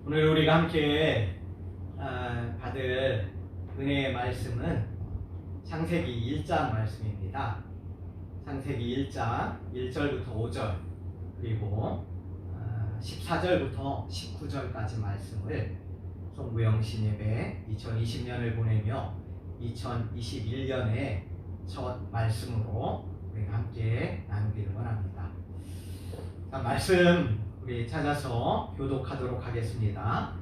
오늘 우리가 함께 받을 은혜의 말씀은 창세기 1장 말씀입니다. 창세기 1장 1절부터 5절 그리고 14절부터 19절까지 말씀을 송구영신 예배 2020년을 보내며 2021년의 첫 말씀으로 우리가 함께 나누기를 원합니다. 자, 말씀 우리 찾아서 교독하도록 하겠습니다.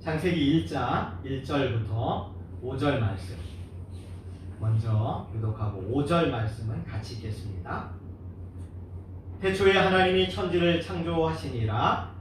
창세기 1장 1절부터 5절 말씀 먼저 교독하고 5절 말씀은 같이 읽겠습니다. 태초에 하나님이 천지를 창조하시니라.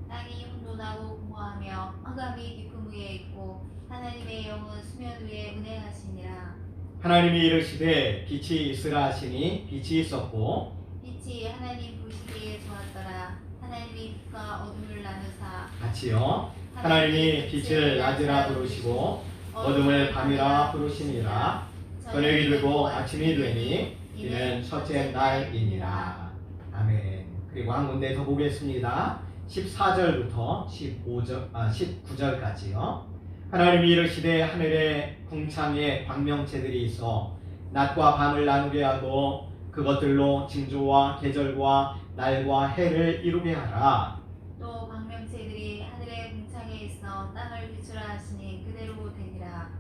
땅이 혼돈하고 공허하며 흑암이 깊음 위에 있고 하나님의 영은 수면 위에 운행하시니라. 하나님이 이르시되 빛이 있으라 하시니 빛이 있었고 빛이 하나님 보시기에 좋았더라. 하나님이 빛과 어둠을 나누사 같이요. 하나님이 빛을 낮이라 부르시고 어둠을 밤이라 부르시니라. 저녁이 되고 아침이 되니 이는 첫째 날이니라. 아멘. 그리고 한 군데 더 보겠습니다. 14절부터 19절까지요. 하나님이 이르시되 하늘에 궁창에 광명체들이 있어 낮과 밤을 나누게 하고 그것들로 징조와 계절과 날과 해를 이루게 하라. 또 광명체들이 하늘의 궁창에 있어 땅을 비추라 하시니 그대로 되니라.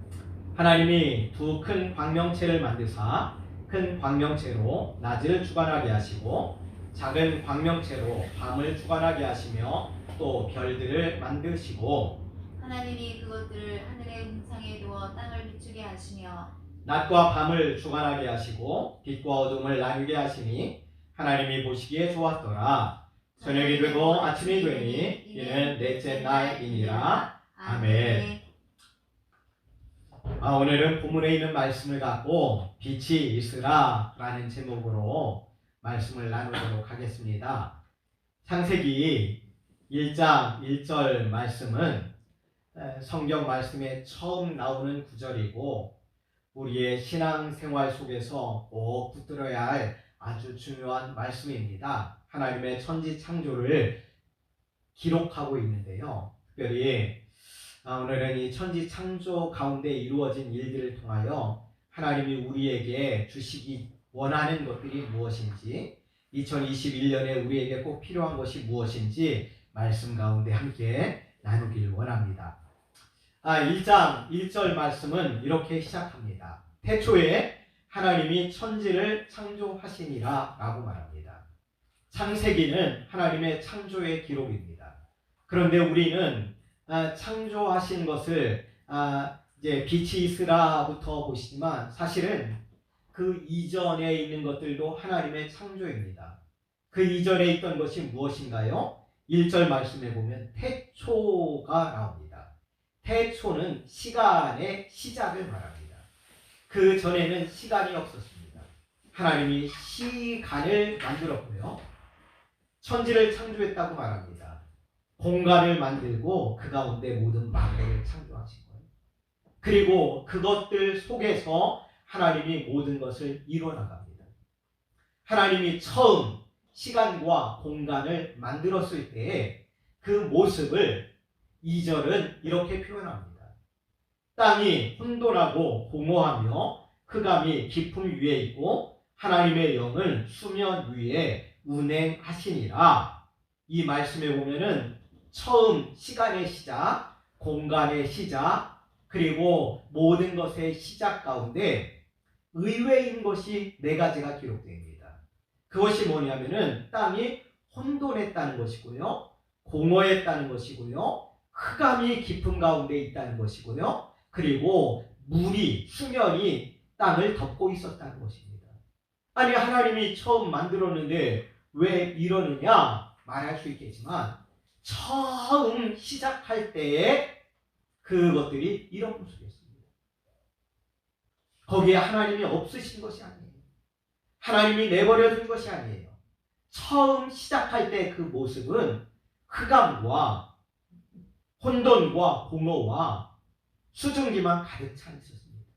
하나님이 두 큰 광명체를 만드사 큰 광명체로 낮을 주관하게 하시고 작은 광명체로 밤을 주관하게 하시며 또 별들을 만드시고 하나님이 그것들을 하늘의 궁창에 두어 땅을 비추게 하시며 낮과 밤을 주관하게 하시고 빛과 어둠을 나누게 하시니 하나님이 보시기에 좋았더라. 저녁이 되고 아침이 되니 이는 넷째 날이니라. 아멘. 오늘은 본문에 있는 말씀을 갖고 빛이 있으라 라는 제목으로 말씀을 나누도록 하겠습니다. 창세기 1장 1절 말씀은 성경 말씀에 처음 나오는 구절이고 우리의 신앙생활 속에서 꼭 붙들어야 할 아주 중요한 말씀입니다. 하나님의 천지 창조를 기록하고 있는데요. 특별히 오늘은 이 천지 창조 가운데 이루어진 일들을 통하여 하나님이 우리에게 주시기 원하는 것들이 무엇인지 2021년에 우리에게 꼭 필요한 것이 무엇인지 말씀 가운데 함께 나누길 원합니다. 1장 1절 말씀은 이렇게 시작합니다. 태초에 하나님이 천지를 창조하시니라 라고 말합니다. 창세기는 하나님의 창조의 기록입니다. 그런데 우리는 창조하신 것을 이제 빛이 있으라부터 보시지만 사실은 그 이전에 있는 것들도 하나님의 창조입니다. 그 이전에 있던 것이 무엇인가요? 1절 말씀에 보면 태초가 나옵니다. 태초는 시간의 시작을 말합니다. 그 전에는 시간이 없었습니다. 하나님이 시간을 만들었고요. 천지를 창조했다고 말합니다. 공간을 만들고 그 가운데 모든 만물을 창조하신 거예요. 그리고 그것들 속에서 하나님이 모든 것을 이루어나갑니다. 하나님이 처음 시간과 공간을 만들었을 때의 그 모습을 2절은 이렇게 표현합니다. 땅이 혼돈하고 공허하며 흑암이 깊음 위에 있고 하나님의 영은 수면 위에 운행하시니라. 이 말씀에 보면은 처음 시간의 시작, 공간의 시작, 그리고 모든 것의 시작 가운데 의외인 것이 4가지가 기록됩니다. 그것이 뭐냐면은 땅이 혼돈했다는 것이고요, 공허했다는 것이고요, 흑암이 깊은 가운데 있다는 것이고요, 그리고 물이, 수면이 땅을 덮고 있었다는 것입니다. 아니 하나님이 처음 만들었는데 왜 이러느냐 말할 수 있겠지만 처음 시작할 때에 그것들이 이런 모습이었습니다. 거기에 하나님이 없으신 것이 아니에요. 하나님이 내버려 둔 것이 아니에요. 처음 시작할 때 그 모습은 흑암과 혼돈과 공허와 수증기만 가득 차 있었습니다.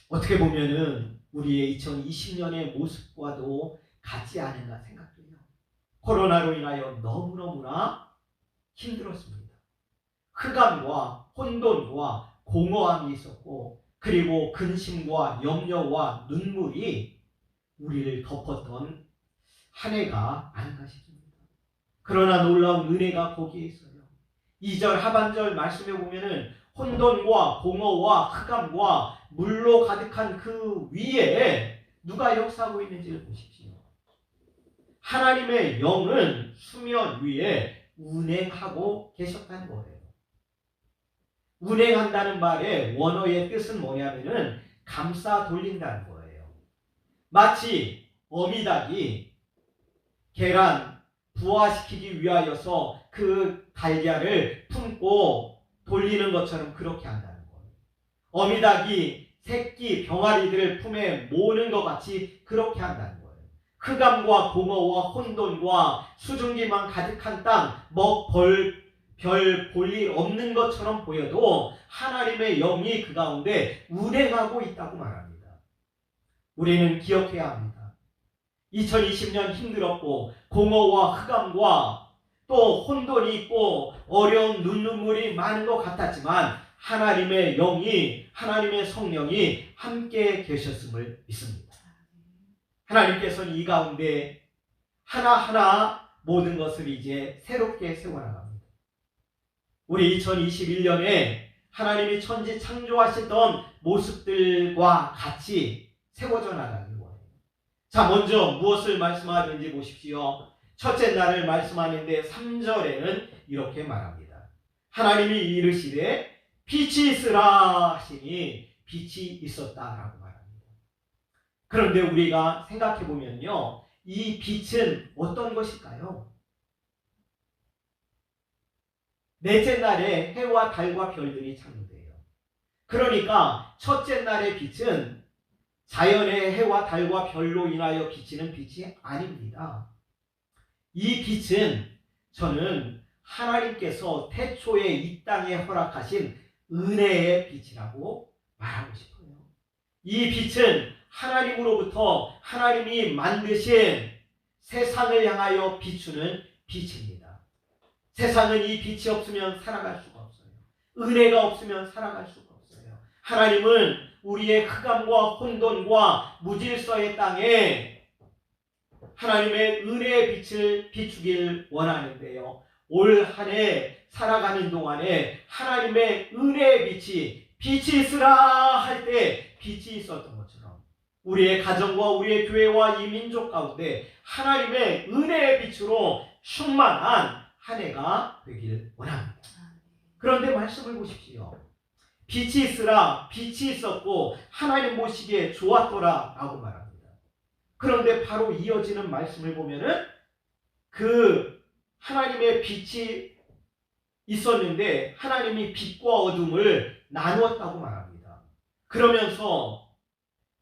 어떻게 보면은 우리의 2020년의 모습과도 같지 않은가 생각돼요. 코로나로 인하여 너무너무나 힘들었습니다. 흑암과 혼돈과 공허함이 있었고, 그리고 근심과 염려와 눈물이 우리를 덮었던 한 해가 아닌가 싶습니다. 그러나 놀라운 은혜가 거기에 있어요. 2절 하반절 말씀에 보면은 혼돈과 공허와 흑암과 물로 가득한 그 위에 누가 역사하고 있는지를 보십시오. 하나님의 영은 수면 위에 운행하고 계셨다는 거예요. 운행한다는 말의 원어의 뜻은 뭐냐면은 감싸 돌린다는 거예요. 마치 어미닭이 계란 부화시키기 위하여서 그 달걀을 품고 돌리는 것처럼 그렇게 한다는 거예요. 어미닭이 새끼 병아리들을 품에 모으는 것 같이 그렇게 한다는 거예요. 흑암과 공허와 혼돈과 수증기만 가득한 땅, 별 볼일 없는 것처럼 보여도 하나님의 영이 그 가운데 운행하고 있다고 말합니다. 우리는 기억해야 합니다. 2020년 힘들었고 공허와 흑암과 또 혼돈이 있고 어려운 눈물이 많은 것 같았지만 하나님의 영이, 하나님의 성령이 함께 계셨음을 믿습니다. 하나님께서는 이 가운데 하나하나 모든 것을 이제 새롭게 세워나갑니다. 우리 2021년에 하나님이 천지 창조하셨던 모습들과 같이 세워져 나가는 거예요. 자, 먼저 무엇을 말씀하는지 보십시오. 첫째 날을 말씀하는데 3절에는 이렇게 말합니다. 하나님이 이르시되 빛이 있으라 하시니 빛이 있었다라고 말합니다. 그런데 우리가 생각해 보면요, 이 빛은 어떤 것일까요? 넷째 날에 해와 달과 별들이 창조돼요. 그러니까 첫째 날의 빛은 자연의 해와 달과 별로 인하여 비치는 빛이 아닙니다. 이 빛은 저는 하나님께서 태초에 이 땅에 허락하신 은혜의 빛이라고 말하고 싶어요. 이 빛은 하나님으로부터 하나님이 만드신 세상을 향하여 비추는 빛입니다. 세상은 이 빛이 없으면 살아갈 수가 없어요. 은혜가 없으면 살아갈 수가 없어요. 하나님은 우리의 흑암과 혼돈과 무질서의 땅에 하나님의 은혜의 빛을 비추길 원하는데요. 올 한 해 살아가는 동안에 하나님의 은혜의 빛이 있으라 할 때 빛이 있었던 것처럼 우리의 가정과 우리의 교회와 이 민족 가운데 하나님의 은혜의 빛으로 충만한 한 해가 되길 원합니다. 그런데 말씀을 보십시오. 빛이 있으라, 빛이 있었고 하나님 보시기에 좋았더라 라고 말합니다. 그런데 바로 이어지는 말씀을 보면은 그 하나님의 빛이 있었는데 하나님이 빛과 어둠을 나누었다고 말합니다. 그러면서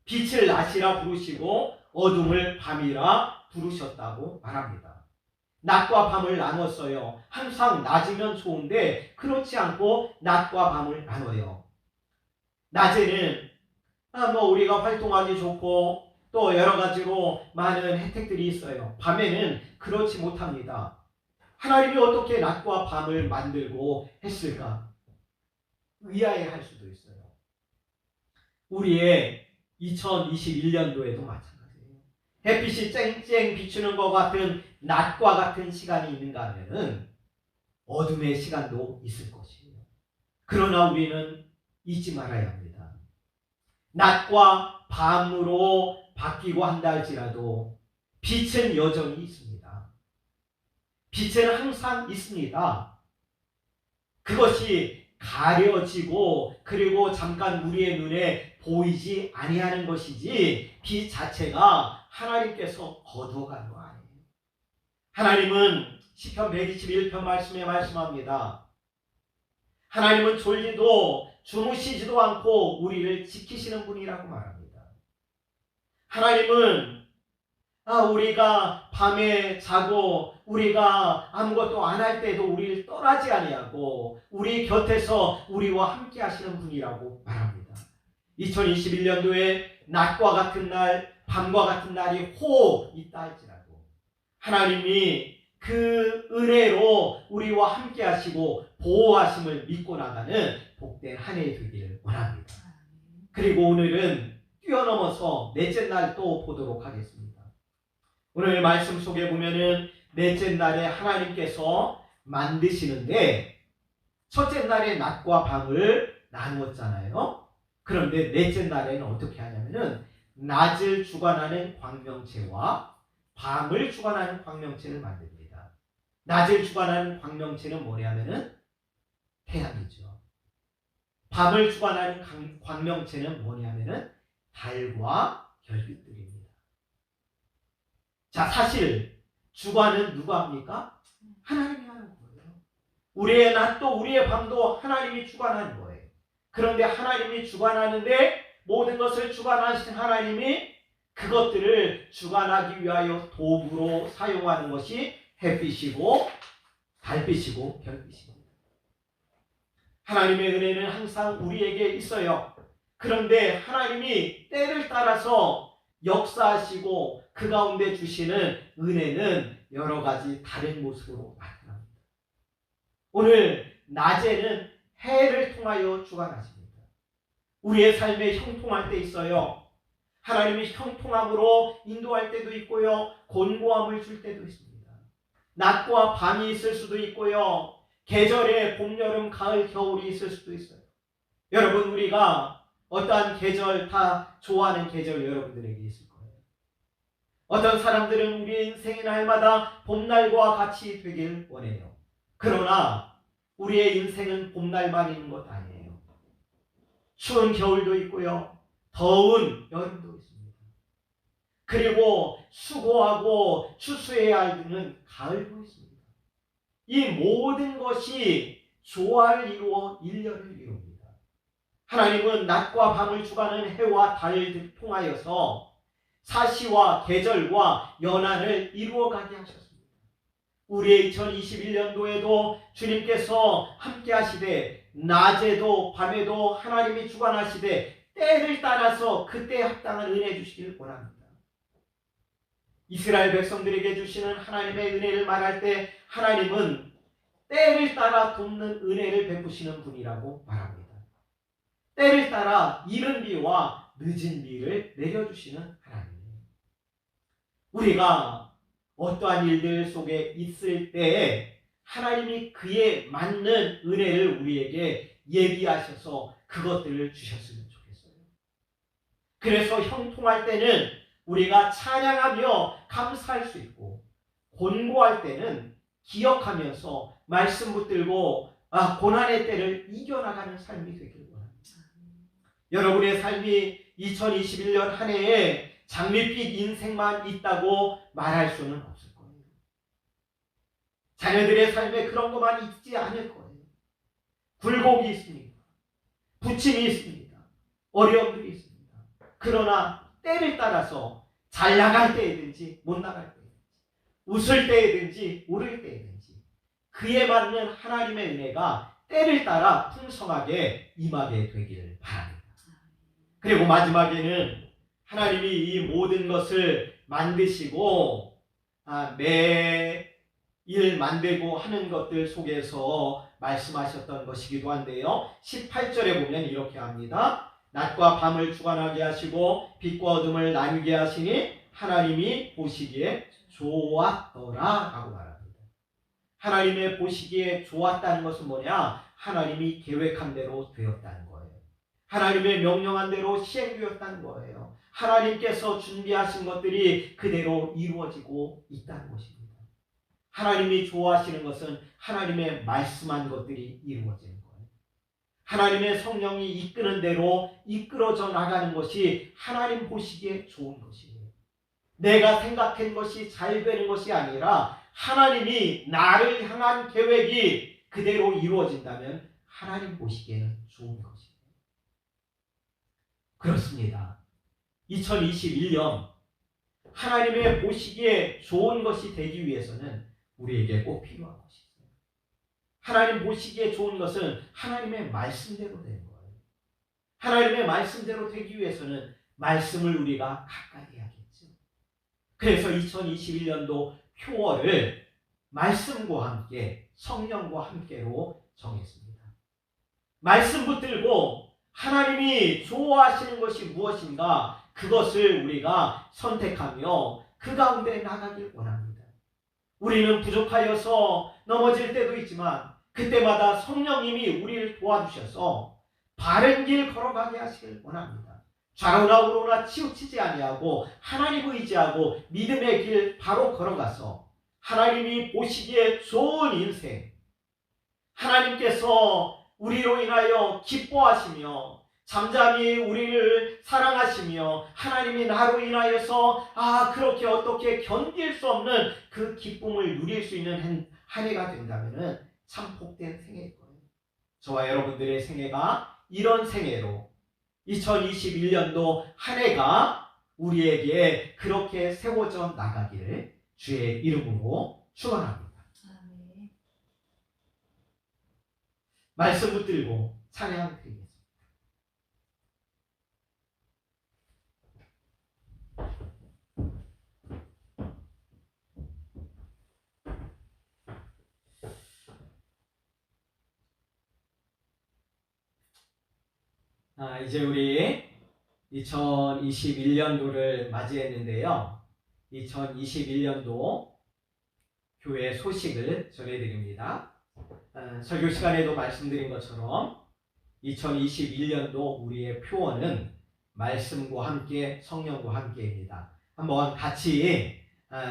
빛을 낮이라 부르시고 어둠을 밤이라 부르셨다고 말합니다. 낮과 밤을 나눴어요. 항상 낮이면 좋은데 그렇지 않고 낮과 밤을 나눠요. 낮에는 우리가 활동하기 좋고 또 여러 가지로 많은 혜택들이 있어요. 밤에는 그렇지 못합니다. 하나님이 어떻게 낮과 밤을 만들고 했을까? 의아해할 수도 있어요. 우리의 2021년도에도 마찬가지예요. 햇빛이 쨍쨍 비추는 것 같은 낮과 같은 시간이 있는가 하면은 어둠의 시간도 있을 것이에요. 그러나 우리는 잊지 말아야 합니다. 낮과 밤으로 바뀌고 한다 할지라도 빛은 여전히 있습니다. 빛은 항상 있습니다. 그것이 가려지고 그리고 잠깐 우리의 눈에 보이지 아니하는 것이지 빛 자체가 하나님께서 거두어가는 거 아니에요. 하나님은 시편 121편 말씀에 말씀합니다. 하나님은 졸지도 주무시지도 않고 우리를 지키시는 분이라고 말합니다. 하나님은 우리가 밤에 자고 우리가 아무것도 안 할 때도 우리를 떠나지 아니하고 우리 곁에서 우리와 함께 하시는 분이라고 말합니다. 2021년도에 낮과 같은 날, 밤과 같은 날이 혹 있다 할지라도 하나님이 그 은혜로 우리와 함께 하시고 보호하심을 믿고 나가는 복된 한 해 되기를 원합니다. 그리고 오늘은 뛰어넘어서 넷째 날 또 보도록 하겠습니다. 오늘 말씀 속에 보면은 넷째 날에 하나님께서 만드시는데 첫째 날에 낮과 밤을 나누었잖아요. 그런데 넷째 날에는 어떻게 하냐면은 낮을 주관하는 광명체와 밤을 주관하는 광명체를 만듭니다. 낮을 주관하는 광명체는 뭐냐면은 태양이죠. 밤을 주관하는 광명체는 뭐냐면은 달과 별빛들입니다. 자, 사실 주관은 누가 합니까? 하나님이 하는 거예요. 우리의 낮도 우리의 밤도 하나님이 주관하는 거예요. 그런데 하나님이 주관하는데 모든 것을 주관하신 하나님이 그것들을 주관하기 위하여 도구로 사용하는 것이 햇빛이고 달빛이고 별빛입니다. 하나님의 은혜는 항상 우리에게 있어요. 그런데 하나님이 때를 따라서 역사하시고 그 가운데 주시는 은혜는 여러 가지 다른 모습으로 나타납니다. 오늘 낮에는 해를 통하여 주관하십니다. 우리의 삶에 형통할 때 있어요. 하나님이 형통함으로 인도할 때도 있고요. 곤고함을 줄 때도 있습니다. 낮과 밤이 있을 수도 있고요. 계절에 봄, 여름, 가을, 겨울이 있을 수도 있어요. 여러분, 우리가 어떠한 계절 다 좋아하는 계절 여러분들에게 있을 거예요. 어떤 사람들은 우리 인생의 날마다 봄날과 같이 되길 원해요. 그러나 우리의 인생은 봄날만 있는 것 아니에요. 추운 겨울도 있고요. 더운 여름도 있습니다. 그리고 수고하고 추수해야 하는 가을도 있습니다. 이 모든 것이 조화를 이루어 일년을 이룹니다. 하나님은 낮과 밤을 주관하는 해와 달을 통하여서 사시와 계절과 연한을 이루어가게 하셨습니다. 우리의 2021년도에도 주님께서 함께 하시되 낮에도 밤에도 하나님이 주관하시되 때를 따라서 그때에 합당한 은혜 주시기를 원합니다. 이스라엘 백성들에게 주시는 하나님의 은혜를 말할 때 하나님은 때를 따라 돕는 은혜를 베푸시는 분이라고 말합니다. 때를 따라 이른 비와 늦은 비를 내려주시는 하나님이에요. 우리가 어떠한 일들 속에 있을 때에 하나님이 그에 맞는 은혜를 우리에게 예비하셔서 그것들을 주셨으면 좋겠어요. 그래서 형통할 때는 우리가 찬양하며 감사할 수 있고 곤고할 때는 기억하면서 말씀 붙들고 고난의 때를 이겨나가는 삶이 되길 원합니다. 여러분의 삶이 2021년 한 해에 장밋빛 인생만 있다고 말할 수는 없을 거예요. 자녀들의 삶에 그런 것만 있지 않을 거예요. 굴곡이 있습니다. 부침이 있습니다. 어려움들이 있습니다. 그러나 때를 따라서 잘 나갈 때이든지 못 나갈 때이든지 웃을 때이든지 울을 때이든지 그에 맞는 하나님의 은혜가 때를 따라 풍성하게 임하게 되기를 바랍니다. 그리고 마지막에는 하나님이 이 모든 것을 만드시고 매일 만들고 하는 것들 속에서 말씀하셨던 것이기도 한데요. 18절에 보면 이렇게 합니다. 낮과 밤을 주관하게 하시고 빛과 어둠을 나누게 하시니 하나님이 보시기에 좋았더라 라고 말합니다. 하나님의 보시기에 좋았다는 것은 뭐냐? 하나님이 계획한 대로 되었다는 거예요. 하나님의 명령한 대로 시행되었다는 거예요. 하나님께서 준비하신 것들이 그대로 이루어지고 있다는 것입니다. 하나님이 좋아하시는 것은 하나님의 말씀한 것들이 이루어지는 거예요. 하나님의 성령이 이끄는 대로 이끌어져 나가는 것이 하나님 보시기에 좋은 것이에요. 내가 생각한 것이 잘 되는 것이 아니라 하나님이 나를 향한 계획이 그대로 이루어진다면 하나님 보시기에는 좋은 것이에요. 그렇습니다. 2021년 하나님의 보시기에 좋은 것이 되기 위해서는 우리에게 꼭 필요한 것이 있어요. 하나님 보시기에 좋은 것은 하나님의 말씀대로 되는 거예요. 하나님의 말씀대로 되기 위해서는 말씀을 우리가 가까이 해야겠죠. 그래서 2021년도 표어를 말씀과 함께 성령과 함께로 정했습니다. 말씀 붙들고 하나님이 좋아하시는 것이 무엇인가 그것을 우리가 선택하며 그 가운데 나가길 원합니다. 우리는 부족하여서 넘어질 때도 있지만 그때마다 성령님이 우리를 도와주셔서 바른 길 걸어가게 하시길 원합니다. 좌로나 우로나 치우치지 아니하고 하나님 의지하고 믿음의 길 바로 걸어가서 하나님이 보시기에 좋은 인생, 하나님께서 우리로 인하여 기뻐하시며 잠잠히 우리를 사랑하시며 하나님이 나로 인하여서 그렇게 어떻게 견딜 수 없는 그 기쁨을 누릴 수 있는 한 해가 된다면 참 복된 생애일 거예요. 저와 여러분들의 생애가 이런 생애로 2021년도 한 해가 우리에게 그렇게 세워져 나가기를 주의 이름으로 축원합니다. 아멘. 말씀 붙들고 찬양 드리겠습니다. 이제 우리 2021년도를 맞이했는데요. 2021년도 교회 소식을 전해드립니다. 설교 시간에도 말씀드린 것처럼 2021년도 우리의 표어는 말씀과 함께 성령과 함께입니다. 한번 같이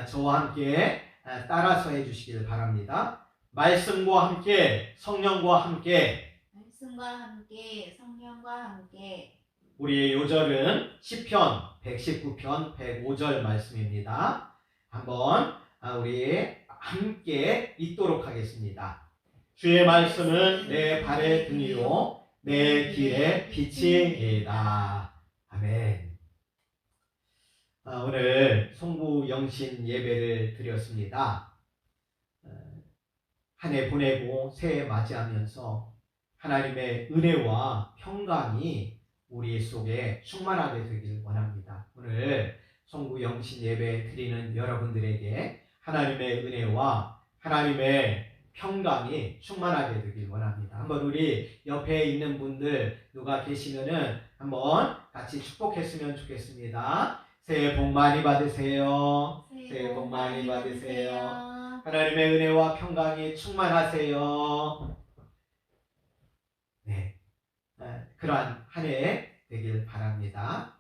저와 함께 따라서 해주시길 바랍니다. 말씀과 함께 성령과 함께. 말씀과 함께 성령과 함께. 우리의 요절은 시편 119편 105절 말씀입니다. 한번 우리 함께 읽도록 하겠습니다. 주의 말씀은 내 발의 등이요 내 길의 빛이니이다. 아멘. 오늘 송구 영신 예배를 드렸습니다. 한 해 보내고 새해 맞이하면서 하나님의 은혜와 평강이 우리 속에 충만하게 되길 원합니다. 오늘 송구 영신 예배 드리는 여러분들에게 하나님의 은혜와 하나님의 평강이 충만하게 되길 원합니다. 한번 우리 옆에 있는 분들 누가 계시면은 한번 같이 축복했으면 좋겠습니다. 새해 복 많이 받으세요. 새해 복 많이 받으세요. 하나님의 은혜와 평강이 충만하세요. 네, 그러한 한 해 되길 바랍니다.